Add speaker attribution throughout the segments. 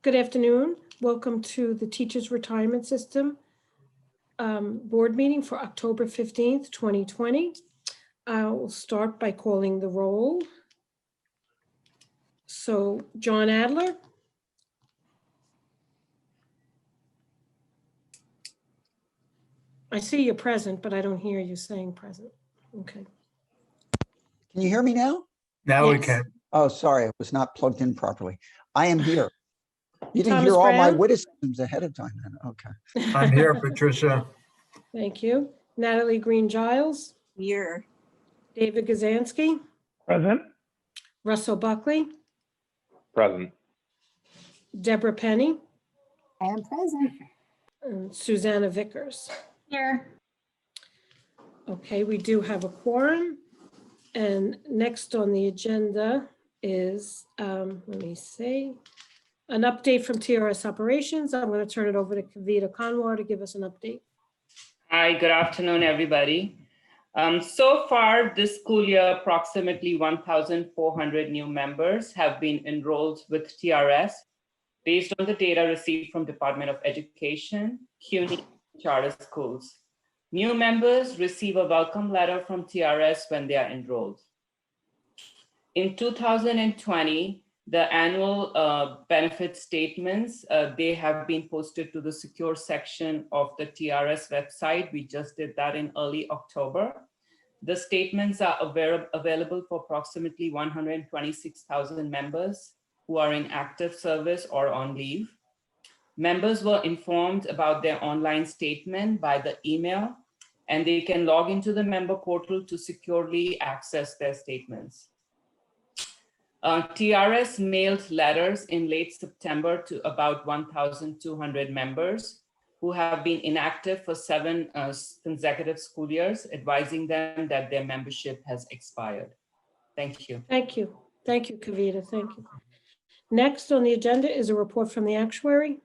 Speaker 1: Good afternoon. Welcome to the Teachers Retirement System board meeting for October 15th, 2020. I will start by calling the roll. So John Adler. I see you're present, but I don't hear you saying present. Okay.
Speaker 2: Can you hear me now?
Speaker 3: Now
Speaker 1: Yes.
Speaker 3: we can.
Speaker 2: Oh, sorry, I was not plugged in properly. I am here. You didn't
Speaker 1: Thomas
Speaker 2: hear all my
Speaker 1: Brown?
Speaker 2: witticisms ahead of time then. Okay.
Speaker 3: I'm here, Patricia.
Speaker 1: Thank you. Natalie Green-Giles.
Speaker 4: Here.
Speaker 1: David Gazansky.
Speaker 5: Present.
Speaker 1: Russell Buckley.
Speaker 5: Present.
Speaker 1: Deborah Penny.
Speaker 4: I am present.
Speaker 1: And Susanna Vickers.
Speaker 4: Here.
Speaker 1: Okay, we do have a quorum. And next on the agenda is, let me see, an update from TRS Operations. I'm going to turn it over to Kavita Kanwar to give us an update.
Speaker 6: Hi, good afternoon, everybody. So far this school year, approximately 1,400 new members have been enrolled with TRS based on the data received from Department of Education, CUNY, charter schools. New members receive a welcome letter from TRS when they are enrolled. In 2020, the annual benefit statements, they have been posted to the secure section of the TRS website. We just did that in early October. The statements are available for approximately 126,000 members who are in active service or on leave. Members were informed about their online statement by the email, and they can log into the member portal to securely access their statements. TRS mailed letters in late September to about 1,200 members who have been inactive for 7 consecutive school years, advising them that their membership has expired. Thank you.
Speaker 1: Thank you. Thank you, Kavita. Thank you. Next on the agenda is a report from the actuary.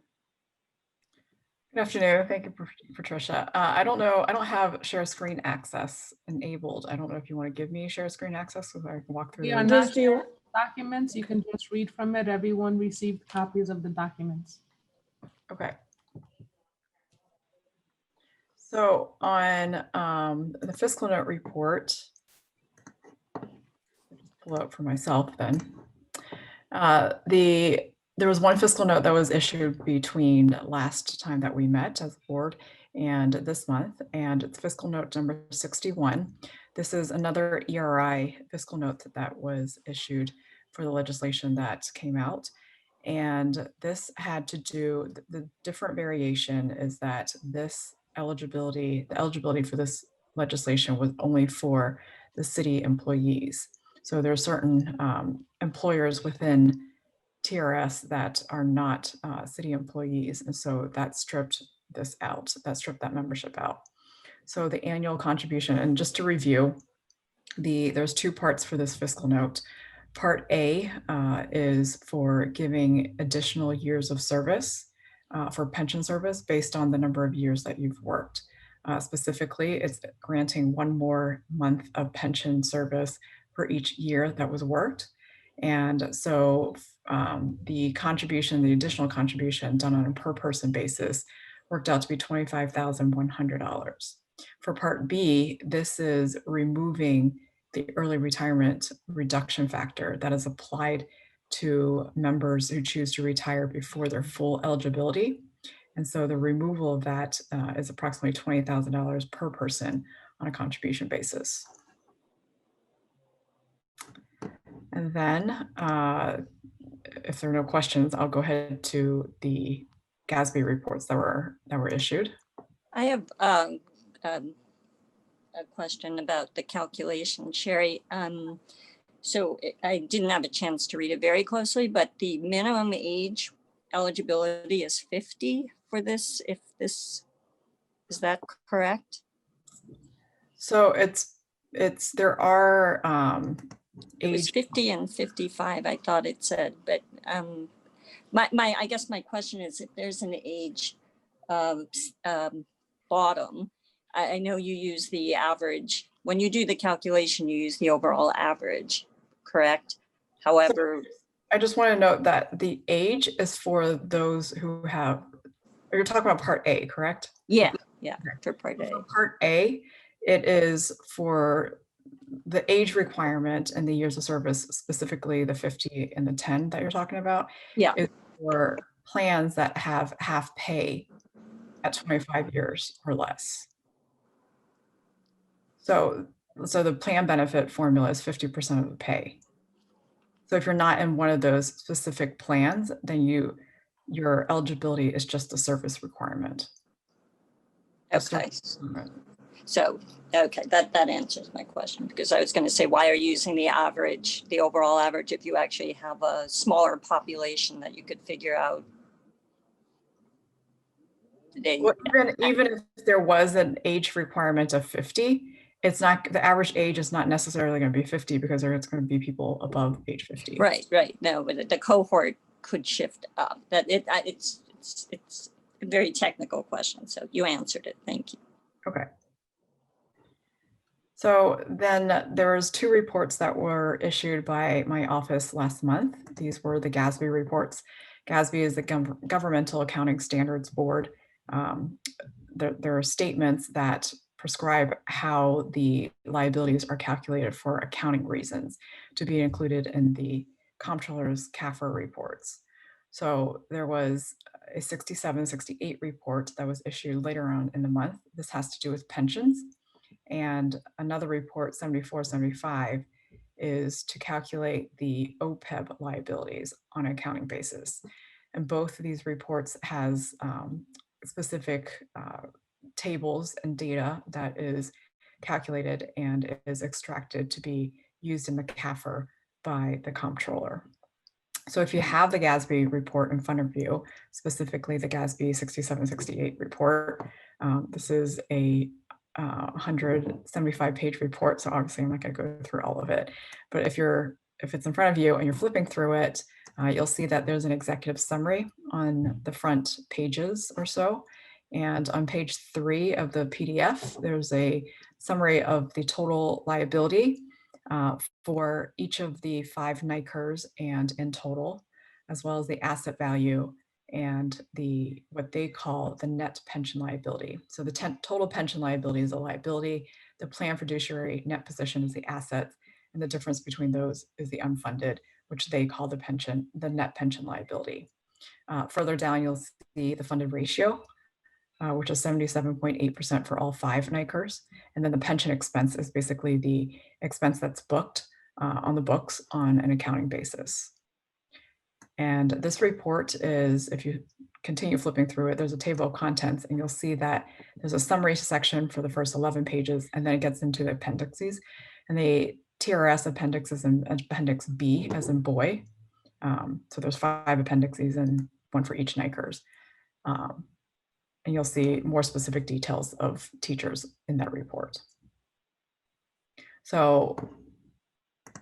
Speaker 7: Good afternoon. Thank you, Patricia. I don't know. I don't have share screen access enabled. I don't know if you want to give me share screen access so that I can walk through.
Speaker 8: Yeah,
Speaker 1: Liz, do you?
Speaker 8: documents, you can just read from it. Everyone received copies of the documents.
Speaker 7: Okay. So on the fiscal note report, pull out for myself then. There was one fiscal note that was issued between last time that we met as a board and this month, and it's fiscal note number 61. This is another ERI fiscal note that was issued for the legislation that came out. And this had to do, the different variation is that this eligibility, the eligibility for this legislation was only for the city employees. So there are certain employers within TRS that are not city employees. And so that stripped this out, that stripped that membership out. So the annual contribution, and just to review, there's 2 parts for this fiscal note. Part A is for giving additional years of service for pension service based on the number of years that you've worked. Specifically, it's granting 1 more month of pension service for each year that was worked. And so the contribution, the additional contribution done on a per person basis worked out to be $25,100. For Part B, this is removing the early retirement reduction factor that is applied to members who choose to retire before their full eligibility. And so the removal of that is approximately $20,000 per person on a contribution basis. And then if there are no questions, I'll go ahead to the Gatsby reports that were issued.
Speaker 4: I have a question about the calculation, Sherry. So I didn't have a chance to read it very closely, but the minimum age eligibility is 50 for this. If this, is that correct?
Speaker 7: So there are
Speaker 4: it was 50 and 55, I thought it said, but I guess my question is if there's an age bottom, I know you use the average. When you do the calculation, you use the overall average, correct? However,
Speaker 7: I just want to note that the age is for those who have, you're talking about Part A, correct?
Speaker 4: Yeah, for Part A.
Speaker 7: For Part A, it is for the age requirement and the years of service, specifically the 50 and the 10 that you're talking about.
Speaker 4: Yeah.
Speaker 7: Is for plans that have half pay at 25 years or less. So the plan benefit formula is 50% of the pay. So if you're not in one of those specific plans, then your eligibility is just a service requirement.
Speaker 4: Okay. So, okay, that answers my question, because I was going to say, why are you using the average, the overall average, if you actually have a smaller population that you could figure out?
Speaker 7: Well, even if there was an age requirement of 50, it's not, the average age is not necessarily going to be 50 because it's going to be people above age 50.
Speaker 4: Right. No, but the cohort could shift up. That it's a very technical question. So you answered it. Thank you.
Speaker 7: Okay. So then there was 2 reports that were issued by my office last month. These were the Gatsby reports. Gatsby is the Governmental Accounting Standards Board. There are statements that prescribe how the liabilities are calculated for accounting reasons to be included in the comptroller's CAFR reports. So there was a 67-68 report that was issued later on in the month. This has to do with pensions. And another report, 74-75, is to calculate the OPEB liabilities on an accounting basis. And both of these reports has specific tables and data that is calculated and is extracted to be used in the CAFR by the comptroller. So if you have the Gatsby report in front of you, specifically the Gatsby 67-68 report, this is a 175-page report, so obviously I'm not going to go through all of it. But if it's in front of you and you're flipping through it, you'll see that there's an executive summary on the front pages or so. And on page 3 of the PDF, there's a summary of the total liability for each of the 5 NICers and in total, as well as the asset value and what they call the net pension liability. So the total pension liability is a liability, the plan fiduciary net position is the asset, and the difference between those is the unfunded, which they call the net pension liability. Further down, you'll see the funded ratio, which is 77.8% for all 5 NICers. And then the pension expense is basically the expense that's booked on the books on an accounting basis. And this report is, if you continue flipping through it, there's a table of contents, and you'll see that there's a summary section for the first 11 pages, and then it gets into the appendices. And the TRS appendix is in Appendix B, as in boy. So there's 5 appendices and 1 for each NICers. And you'll see more specific details of teachers in that report. So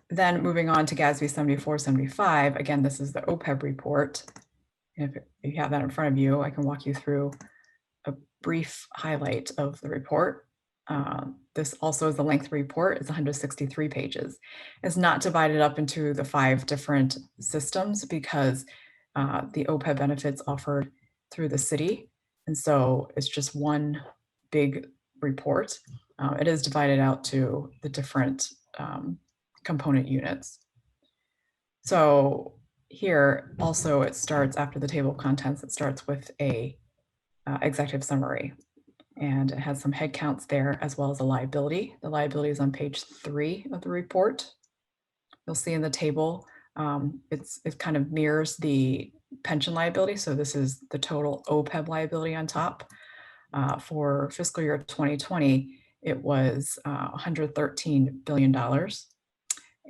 Speaker 7: then moving on to Gatsby 74-75, again, this is the OPEB report. And if you have that in front of you, I can walk you through a brief highlight of the report. This also is the length of the report. It's 163 pages. It's not divided up into the 5 different systems because the OPEB benefits offered through the city. And so it's just one big report. It is divided out to the different component units. So here also it starts after the table of contents, it starts with a executive summary, and it has some head counts there as well as a liability. The liability is on page 3 of the report. You'll see in the table, it kind of mirrors the pension liability. So this is the total OPEB liability on top. For fiscal year 2020, it was $113 billion.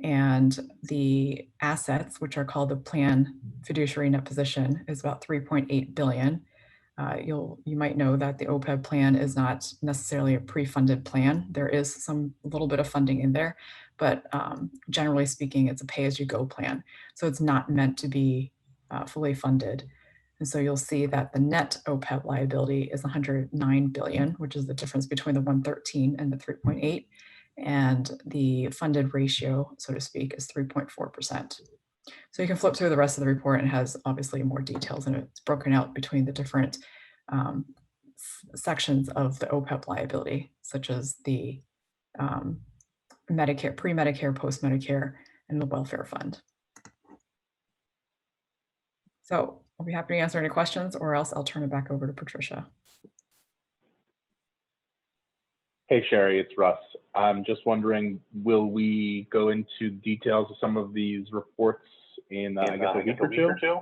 Speaker 7: And the assets, which are called the plan fiduciary net position, is about 3.8 billion. You might know that the OPEB plan is not necessarily a pre-funded plan. There is a little bit of funding in there, but generally speaking, it's a pay-as-you-go plan. So it's not meant to be fully funded. And so you'll see that the net OPEB liability is 109 billion, which is the difference between the 113 and the 3.8. And the funded ratio, so to speak, is 3.4%. So you can flip through the rest of the report and it has obviously more details, and it's broken out between the different sections of the OPEB liability, such as the Medicare, pre-Medicare, post-Medicare, and the welfare fund. So I'll be happy to answer any questions, or else I'll turn it back over to Patricia.
Speaker 5: Hey, Sherry, it's Russ. I'm just wondering, will we go into details of some of these reports in, I guess, a week or two?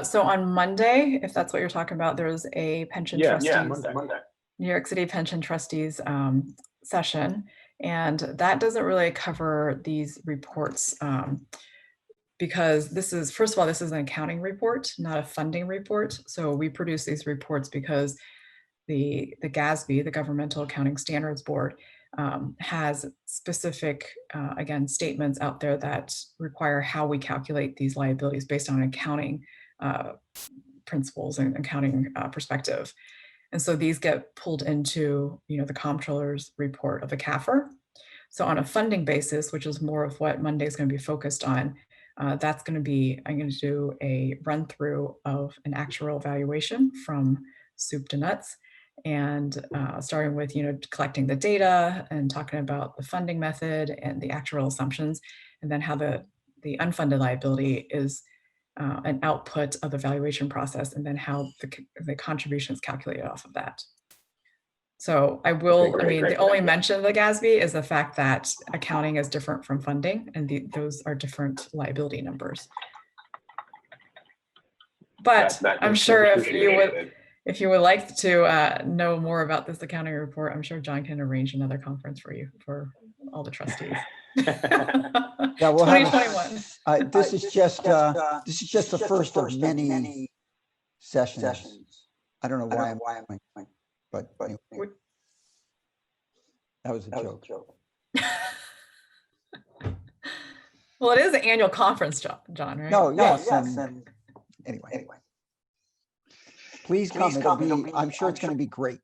Speaker 7: So on Monday, if that's what you're talking about, there's a pension trustees,
Speaker 5: Monday.
Speaker 7: New York City pension trustees session, and that doesn't really cover these reports because this is, first of all, this is an accounting report, not a funding report. So we produce these reports because the Gatsby, the Governmental Accounting Standards Board, has specific, again, statements out there that require how we calculate these liabilities based on accounting principles and accounting perspective. And so these get pulled into, the comptroller's report of the CAFR. So on a funding basis, which is more of what Monday is going to be focused on, that's going to be, I'm going to do a run through of an actuarial valuation from soup to nuts. And starting with, collecting the data and talking about the funding method and the actuarial assumptions, and then how the unfunded liability is an output of the valuation process, and then how the contribution is calculated off of that. So I will, the only mention of the Gatsby is the fact that accounting is different from funding, and those are different liability numbers. But I'm sure if you would like to know more about this accounting report, I'm sure John can arrange another conference for you, for all the trustees.
Speaker 2: Yeah, we'll
Speaker 7: 2021.
Speaker 2: This is just the first of many sessions. I don't know why I'm but anyway. That was a joke.
Speaker 7: Well, it is an annual conference, John, right?
Speaker 2: No, yes. And anyway. Please come. I'm sure it's going to be great.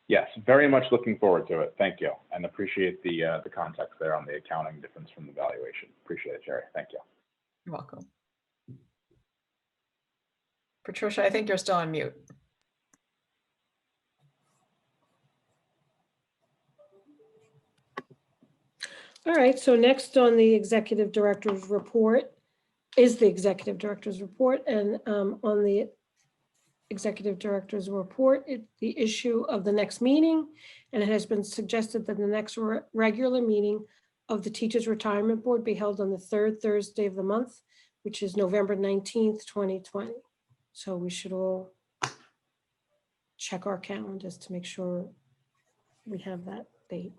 Speaker 5: Yes, very much looking forward to it. Thank you, and appreciate the context there on the accounting difference from the valuation. Appreciate it, Jerry. Thank you.
Speaker 7: You're welcome. Patricia, I think you're still on mute.
Speaker 1: All right, so next on the executive director's report is the executive director's report, and on the executive director's report, the issue of the next meeting, and it has been suggested that the next regular meeting of the Teachers Retirement Board be held on the third Thursday of the month, which is November 19th, 2020. So we should all check our calendars to make sure we have that date.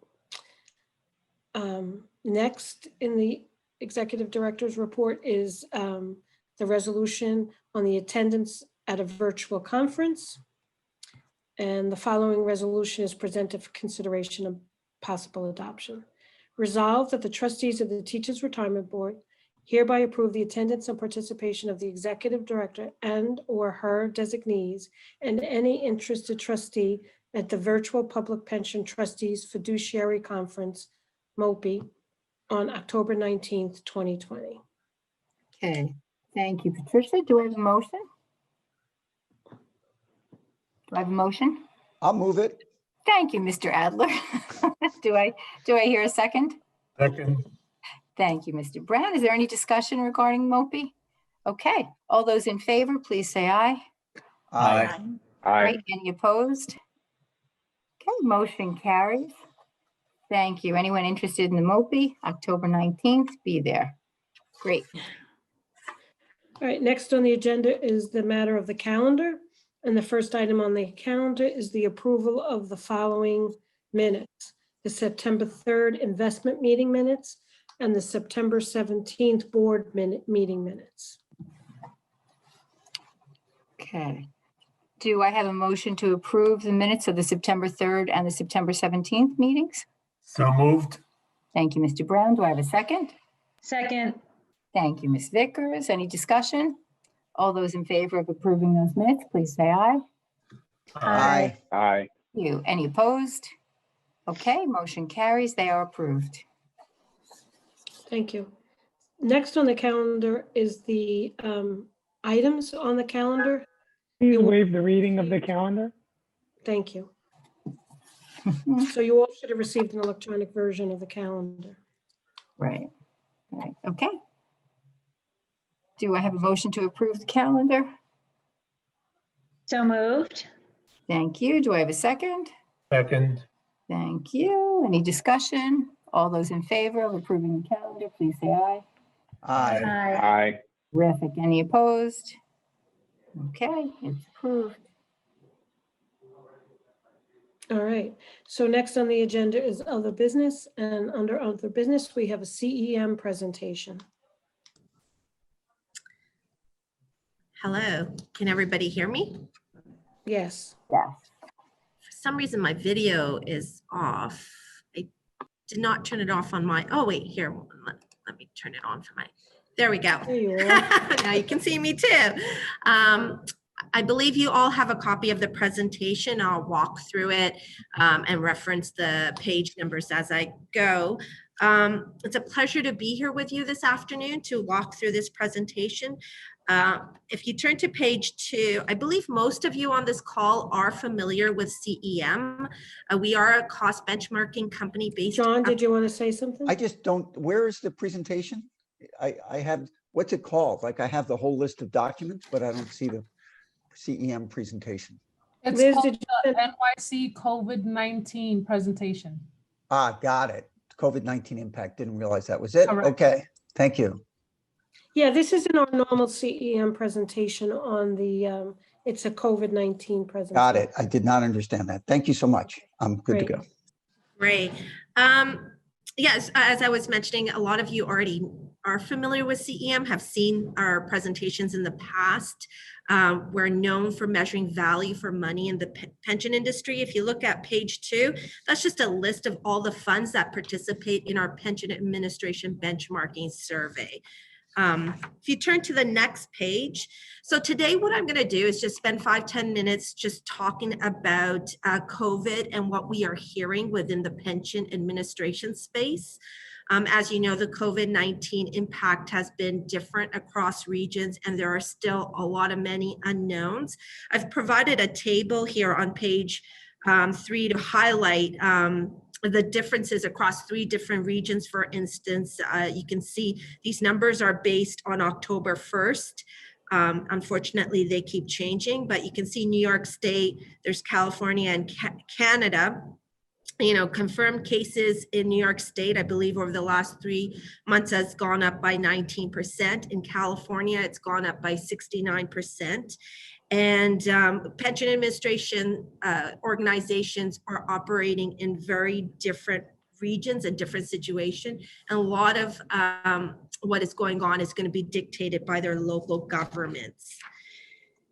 Speaker 1: Next in the executive director's report is the resolution on the attendance at a virtual conference. And the following resolution is presented for consideration of possible adoption. Resolved that the trustees of the Teachers Retirement Board hereby approve the attendance and participation of the executive director and or her designees and any interested trustee at the Virtual Public Pension Trustees Fiduciary Conference, MOPE, on October 19th, 2020.
Speaker 3: Okay, thank you, Patricia. Do I have a motion? Do I have a motion?
Speaker 2: I'll move it.
Speaker 3: Thank you, Mr. Adler. Do I hear a second?
Speaker 9: Second.
Speaker 3: Thank you, Mr. Brown. Is there any discussion regarding MOPE? Okay, all those in favor, please say aye.
Speaker 2: Aye.
Speaker 5: Aye.
Speaker 3: Right, any opposed? Okay, motion carries. Thank you. Anyone interested in the MOPE, October 19th, be there. Great.
Speaker 1: All right, next on the agenda is the matter of the calendar. And the first item on the calendar is the approval of the following minutes: the September 3rd investment meeting minutes and the September 17th board meeting minutes.
Speaker 3: Okay. Do I have a motion to approve the minutes of the September 3rd and the September 17th meetings?
Speaker 9: So moved.
Speaker 3: Thank you, Mr. Brown. Do I have a second?
Speaker 10: Second.
Speaker 3: Thank you, Ms. Vickers. Any discussion? All those in favor of approving those minutes, please say aye.
Speaker 2: Aye.
Speaker 5: Aye.
Speaker 3: Thank you. Any opposed? Okay, motion carries. They are approved.
Speaker 1: Thank you. Next on the calendar is the items on the calendar.
Speaker 10: Please
Speaker 1: You will-
Speaker 10: waive the reading of the calendar.
Speaker 1: Thank you. So you all should have received an electronic version of the calendar.
Speaker 3: Right. Right. Okay. Do I have a motion to approve the calendar?
Speaker 11: So moved.
Speaker 3: Thank you. Do I have a second?
Speaker 9: Second.
Speaker 3: Thank you. Any discussion? All those in favor of approving the calendar, please say aye.
Speaker 2: Aye.
Speaker 11: Aye.
Speaker 5: Aye.
Speaker 3: Terrific. Any opposed? Okay, it's approved.
Speaker 1: All right. So next on the agenda is other business, and under other business, we have a CEM presentation.
Speaker 12: Hello, can everybody hear me?
Speaker 1: Yes.
Speaker 3: Yes.
Speaker 12: For some reason, my video is off. I did not turn it off on my, oh wait, here, let me turn it on for my, there we go.
Speaker 1: There you are.
Speaker 12: Now you can see me too. I believe you all have a copy of the presentation. I'll walk through it and reference the page numbers as I go. It's a pleasure to be here with you this afternoon to walk through this presentation. If you turn to page 2, I believe most of you on this call are familiar with CEM. We are a cost benchmarking company based.
Speaker 1: John, did you want to say something?
Speaker 2: I just don't, where is the presentation? I have, what's it called? Like I have the whole list of documents, but I don't see the CEM presentation.
Speaker 8: It's
Speaker 1: Liz,
Speaker 8: called
Speaker 1: did you
Speaker 8: the NYC COVID-19 presentation.
Speaker 2: Ah, got it. COVID-19 impact. Didn't realize that was it.
Speaker 8: Correct.
Speaker 2: Okay, thank you.
Speaker 1: Yeah, this isn't our normal CEM presentation on the, it's a COVID-19 presentation.
Speaker 2: Got it. I did not understand that. Thank you so much. I'm good to
Speaker 1: Great.
Speaker 2: go.
Speaker 12: Great. Yes, as I was mentioning, a lot of you already are familiar with CEM, have seen our presentations in the past. We're known for measuring value for money in the pension industry. If you look at page 2, that's just a list of all the funds that participate in our pension administration benchmarking survey. If you turn to the next page, so today what I'm going to do is just spend 5-10 minutes just talking about COVID and what we are hearing within the pension administration space. As you know, the COVID-19 impact has been different across regions, and there are still a lot of many unknowns. I've provided a table here on page 3 to highlight the differences across 3 different regions. For instance, you can see these numbers are based on October 1st. Unfortunately, they keep changing, but you can see New York State, there's California and Canada. You know, confirmed cases in New York State, I believe over the last 3 months has gone up by 19%. In California, it's gone up by 69%. And pension administration organizations are operating in very different regions and different situations. And a lot of what is going on is going to be dictated by their local governments.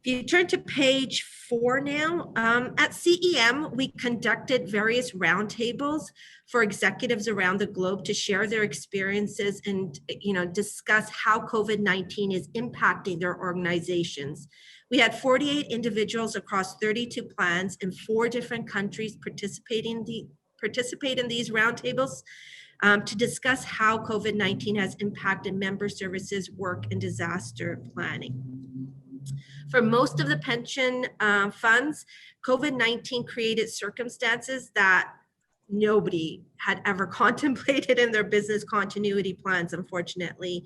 Speaker 12: If you turn to page 4 now, at CEM, we conducted various roundtables for executives around the globe to share their experiences and, you know, discuss how COVID-19 is impacting their organizations. We had 48 individuals across 32 plans in 4 different countries participate in these roundtables to discuss how COVID-19 has impacted member services, work, and disaster planning. For most of the pension funds, COVID-19 created circumstances that nobody had ever contemplated in their business continuity plans, unfortunately.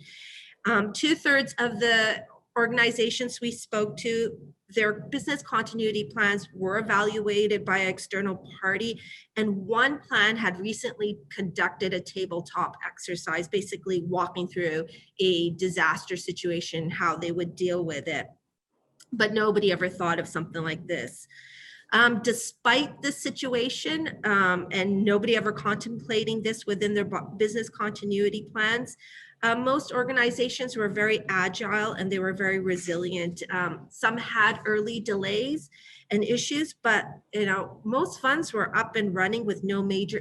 Speaker 12: 2/3 of the organizations we spoke to, their business continuity plans were evaluated by an external party, and 1 plan had recently conducted a tabletop exercise, basically walking through a disaster situation, how they would deal with it. But nobody ever thought of something like this. Despite this situation, and nobody ever contemplating this within their business continuity plans, most organizations were very agile and they were very resilient. Some had early delays and issues, but you know, most funds were up and running with no major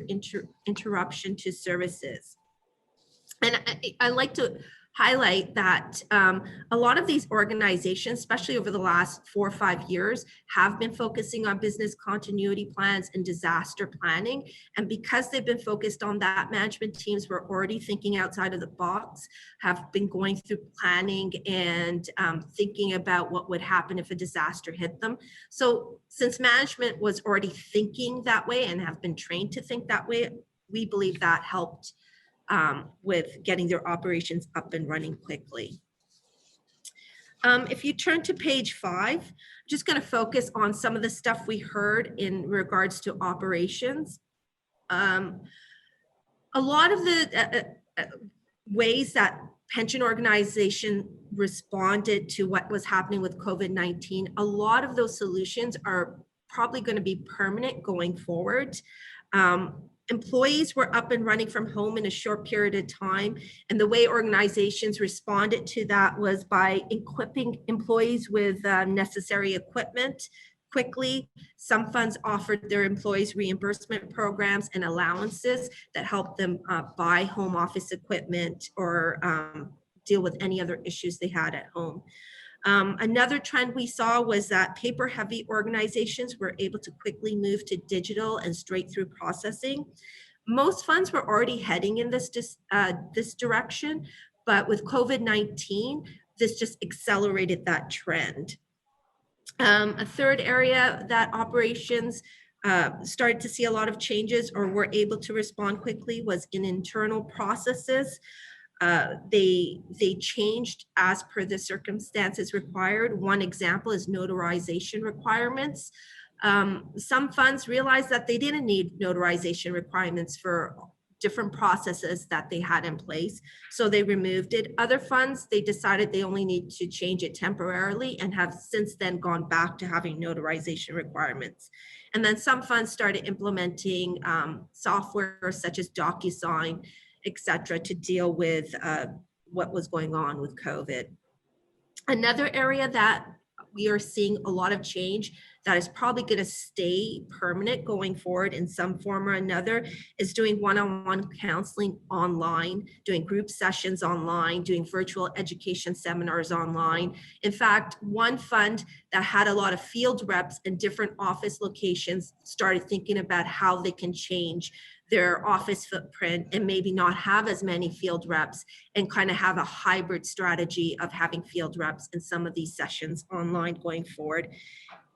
Speaker 12: interruption to services. And I like to highlight that a lot of these organizations, especially over the last 4 or 5 years, have been focusing on business continuity plans and disaster planning. And because they've been focused on that, management teams were already thinking outside of the box, have been going through planning and thinking about what would happen if a disaster hit them. So since management was already thinking that way and have been trained to think that way, we believe that helped with getting their operations up and running quickly. If you turn to page 5, I'm just going to focus on some of the stuff we heard in regards to operations. A lot of the ways that pension organization responded to what was happening with COVID-19, a lot of those solutions are probably going to be permanent going forward. Employees were up and running from home in a short period of time. And the way organizations responded to that was by equipping employees with necessary equipment quickly. Some funds offered their employees reimbursement programs and allowances that helped them buy home office equipment or deal with any other issues they had at home. Another trend we saw was that paper-heavy organizations were able to quickly move to digital and straight-through processing. Most funds were already heading in this direction, but with COVID-19, this just accelerated that trend. A third area that operations started to see a lot of changes or were able to respond quickly was in internal processes. They changed as per the circumstances required. One example is notarization requirements. Some funds realized that they didn't need notarization requirements for different processes that they had in place, so they removed it. Other funds, they decided they only need to change it temporarily and have since then gone back to having notarization requirements. And then some funds started implementing software such as DocuSign, etc., to deal with what was going on with COVID. Another area that we are seeing a lot of change that is probably going to stay permanent going forward in some form or another is doing one-on-one counseling online, doing group sessions online, doing virtual education seminars online. In fact, one fund that had a lot of field reps in different office locations started thinking about how they can change their office footprint and maybe not have as many field reps and kind of have a hybrid strategy of having field reps in some of these sessions online going forward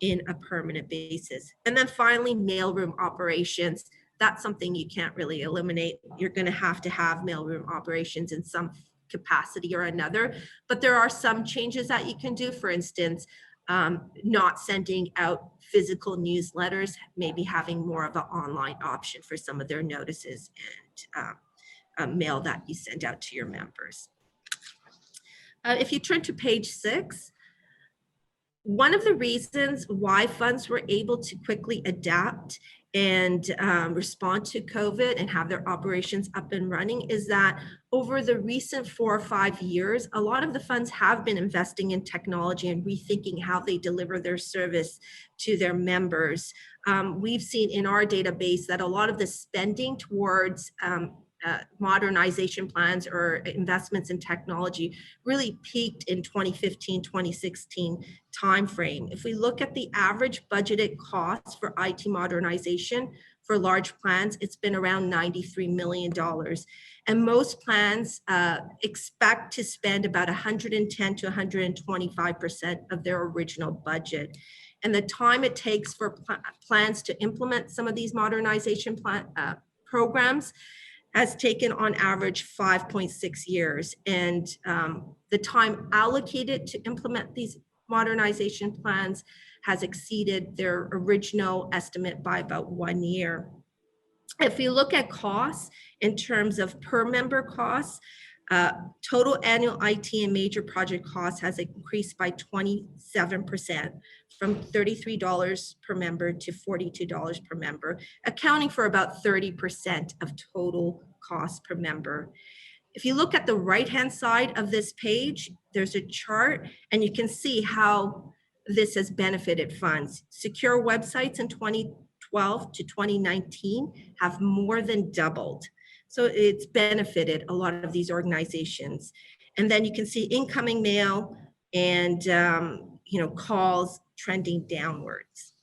Speaker 12: in a permanent basis. And then finally, mailroom operations. That's something you can't really eliminate. You're going to have mailroom operations in some capacity or another, but there are some changes that you can do. For instance, not sending out physical newsletters, maybe having more of an online option for some of their notices and mail that you send out to your members. If you turn to page 6, one of the reasons why funds were able to quickly adapt and respond to COVID and have their operations up and running is that over the recent 4 or 5 years, a lot of the funds have been investing in technology and rethinking how they deliver their service to their members. We've seen in our database that a lot of the spending towards modernization plans or investments in technology really peaked in 2015, 2016 timeframe. If we look at the average budgeted cost for IT modernization for large plans, it's been around $93 million. And most plans expect to spend about 110 to 125% of their original budget. And the time it takes for plans to implement some of these modernization programs has taken on average 5.6 years. And the time allocated to implement these modernization plans has exceeded their original estimate by about 1 year. If you look at costs in terms of per member costs, total annual IT and major project costs has increased by 27% from $33 per member to $42 per member, accounting for about 30% of total cost per member. If you look at the right-hand side of this page, there's a chart and you can see how this has benefited funds. Secure websites in 2012 to 2019 have more than doubled. So it's benefited a lot of these organizations. And then you can see incoming mail and calls trending downwards.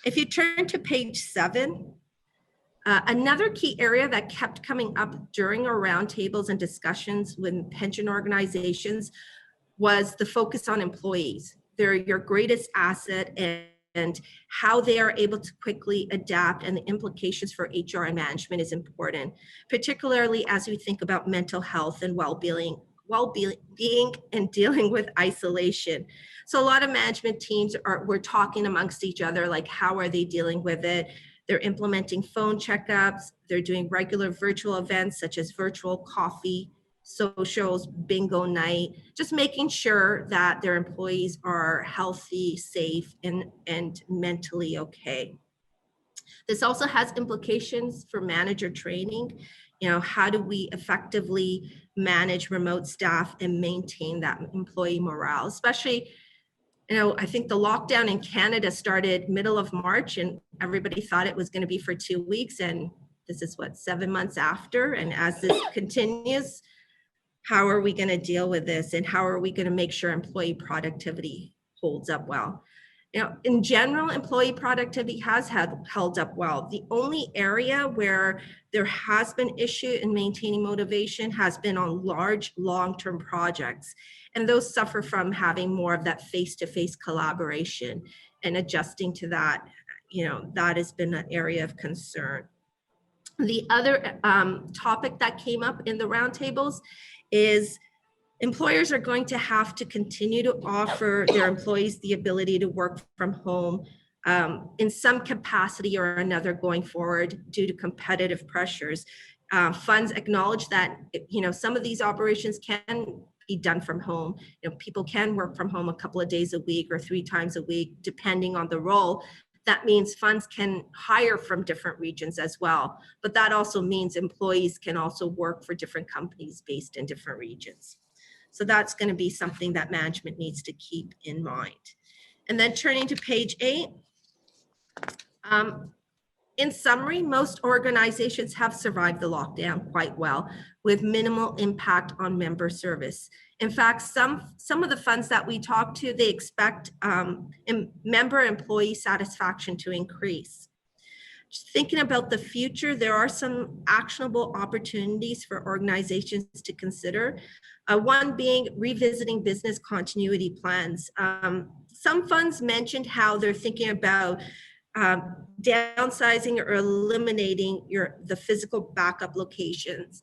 Speaker 12: If you turn to page 7, another key area that kept coming up during our roundtables and discussions with pension organizations was the focus on employees. They're your greatest asset, and how they are able to quickly adapt and the implications for HR and management is important, particularly as we think about mental health and well-being and dealing with isolation. So a lot of management teams we're talking amongst each other, like how are they dealing with it? They're implementing phone checkups. They're doing regular virtual events such as virtual coffee, socials, bingo night, just making sure that their employees are healthy, safe, and mentally okay. This also has implications for manager training. How do we effectively manage remote staff and maintain that employee morale, especially I think the lockdown in Canada started middle of March and everybody thought it was going to be for 2 weeks. And this is 7 months after. And as this continues, how are we going to deal with this? And how are we going to make sure employee productivity holds up well? In general, employee productivity has held up well. The only area where there has been issue in maintaining motivation has been on large long-term projects. And those suffer from having more of that face-to-face collaboration, and adjusting to that, that has been an area of concern. The other topic that came up in the roundtables is employers are going to have to continue to offer their employees the ability to work from home in some capacity or another going forward due to competitive pressures. Funds acknowledge that some of these operations can be done from home. People can work from home a couple of days a week or 3 times a week, depending on the role. That means funds can hire from different regions as well. But that also means employees can also work for different companies based in different regions. So that's going to be something that management needs to keep in mind. And then turning to page 8. In summary, most organizations have survived the lockdown quite well with minimal impact on member service. In fact, some of the funds that we talk to, they expect member employee satisfaction to increase. Just thinking about the future, there are some actionable opportunities for organizations to consider. One being revisiting business continuity plans. Some funds mentioned how they're thinking about downsizing or eliminating the physical backup locations.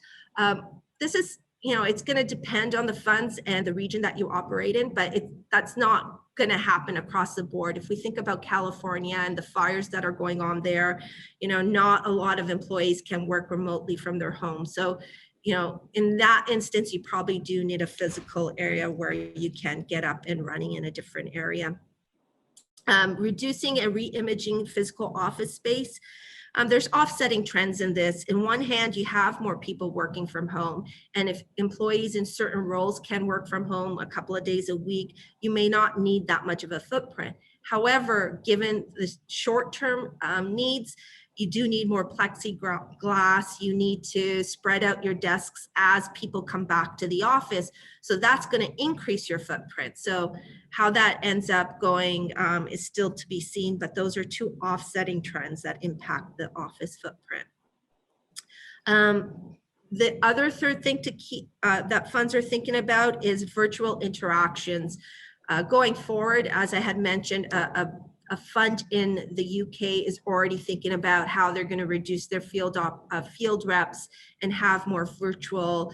Speaker 12: This is, it's going to depend on the funds and the region that you operate in, but that's not going to happen across the board. If we think about California and the fires that are going on there, not a lot of employees can work remotely from their home. So, in that instance, you probably do need a physical area where you can get up and running in a different area. Reducing and re-imaging physical office space. There's offsetting trends in this. In one hand, you have more people working from home. And if employees in certain roles can work from home a couple of days a week, you may not need that much of a footprint. However, given the short-term needs, you do need more plexiglass. You need to spread out your desks as people come back to the office. So that's going to increase your footprint. So how that ends up going is still to be seen, but those are 2 offsetting trends that impact the office footprint. The other third thing to keep that funds are thinking about is virtual interactions. Going forward, as I had mentioned, a fund in the UK is already thinking about how they're going to reduce their field reps and have more virtual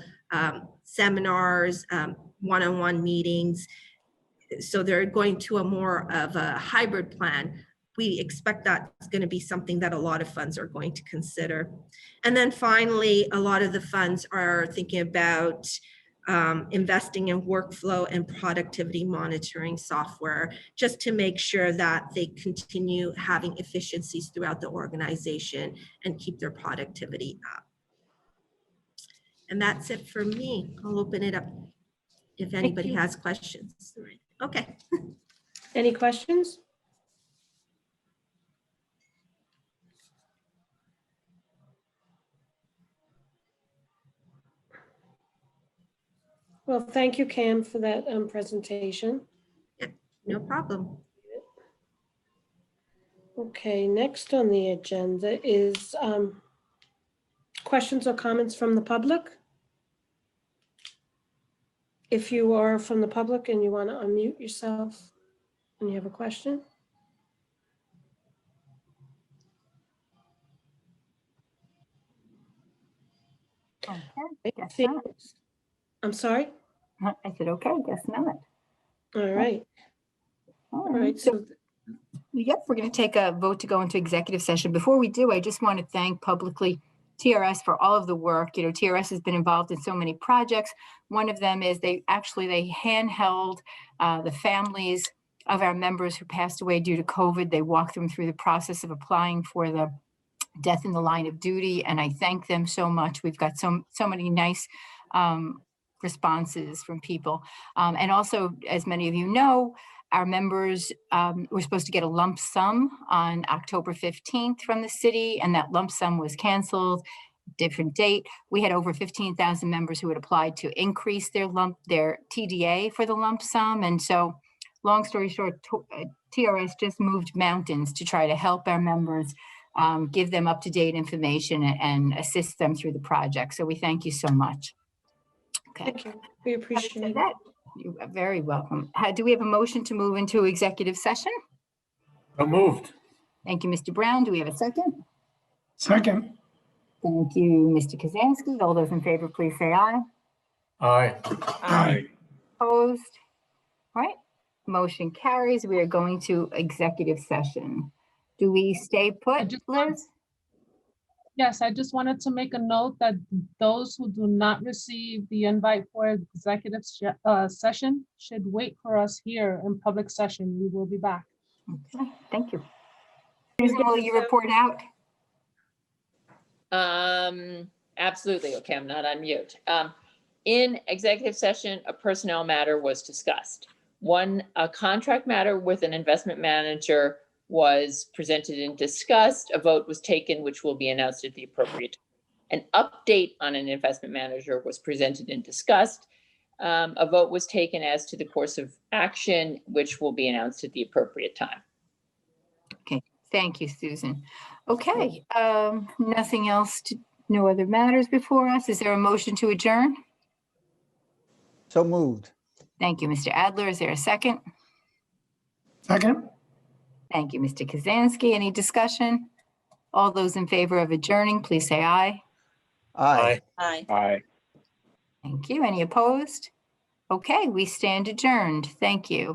Speaker 12: seminars, one-on-one meetings. So they're going to a more of a hybrid plan. We expect that's going to be something that a lot of funds are going to consider. And then finally, a lot of the funds are thinking about investing in workflow and productivity monitoring software, just to make sure that they continue having efficiencies throughout the organization and keep their productivity up. And that's it for me. I'll open it up if anybody has questions. Okay.
Speaker 1: Any questions? Well, thank you, Cam, for that presentation.
Speaker 12: No problem.
Speaker 1: Okay, next on the agenda is questions or comments from the public. If you are from the public and you want to unmute yourself and you have a question.
Speaker 3: Okay, guess
Speaker 1: See-
Speaker 3: not.
Speaker 1: I'm sorry?
Speaker 3: I said, okay, guess not.
Speaker 1: All right.
Speaker 3: All
Speaker 1: All right, so
Speaker 3: Yep, we're going to take a vote to go into executive session. Before we do, I just want to thank publicly TRS for all of the work. You know, TRS has been involved in so many projects. One of them is they handheld the families of our members who passed away due to COVID. They walked them through the process of applying for the death in the line of duty, and I thank them so much. We've got so many nice responses from people. And also, as many of you know, our members were supposed to get a lump sum on October 15th from the city, and that lump sum was canceled, different date. We had over 15,000 members who had applied to increase their TDA for the lump sum. And so, long story short, TRS just moved mountains to try to help our members, give them up-to-date information and assist them through the project. So we thank you so much. Okay.
Speaker 1: thank you. We appreciate it.
Speaker 3: That, you are very welcome. Do we have a motion to move into executive session?
Speaker 9: So moved.
Speaker 3: Thank you, Mr. Brown. Do we have a second?
Speaker 9: Second.
Speaker 3: Thank you, Mr. Kazansky. All those in favor, please say aye.
Speaker 9: Aye.
Speaker 4: Aye.
Speaker 3: Opposed? All right, motion carries. We are going to executive session. Do we stay put, Liz?
Speaker 8: Yes, I just wanted to make a note that those who do not receive the invite for executive session should wait for us here in public session. We will be back.
Speaker 3: Okay, thank you. Susan, will you report out?
Speaker 10: Absolutely. Okay, I'm not on mute. In executive session, a personnel matter was discussed. A contract matter with an investment manager was presented and discussed. A vote was taken, which will be announced at the appropriate time. An update on an investment manager was presented and discussed. A vote was taken as to the course of action, which will be announced at the appropriate time.
Speaker 3: Okay, thank you, Susan. Okay, nothing else, no other matters before us. Is there a motion to adjourn?
Speaker 2: So moved.
Speaker 3: Thank you, Mr. Adler. Is there a second?
Speaker 9: Second.
Speaker 3: Thank you, Mr. Kazansky. Any discussion? All those in favor of adjourning, please say aye.
Speaker 2: Aye.
Speaker 4: Aye.
Speaker 5: Aye.
Speaker 3: Thank you. Any opposed? Okay, we stand adjourned. Thank you.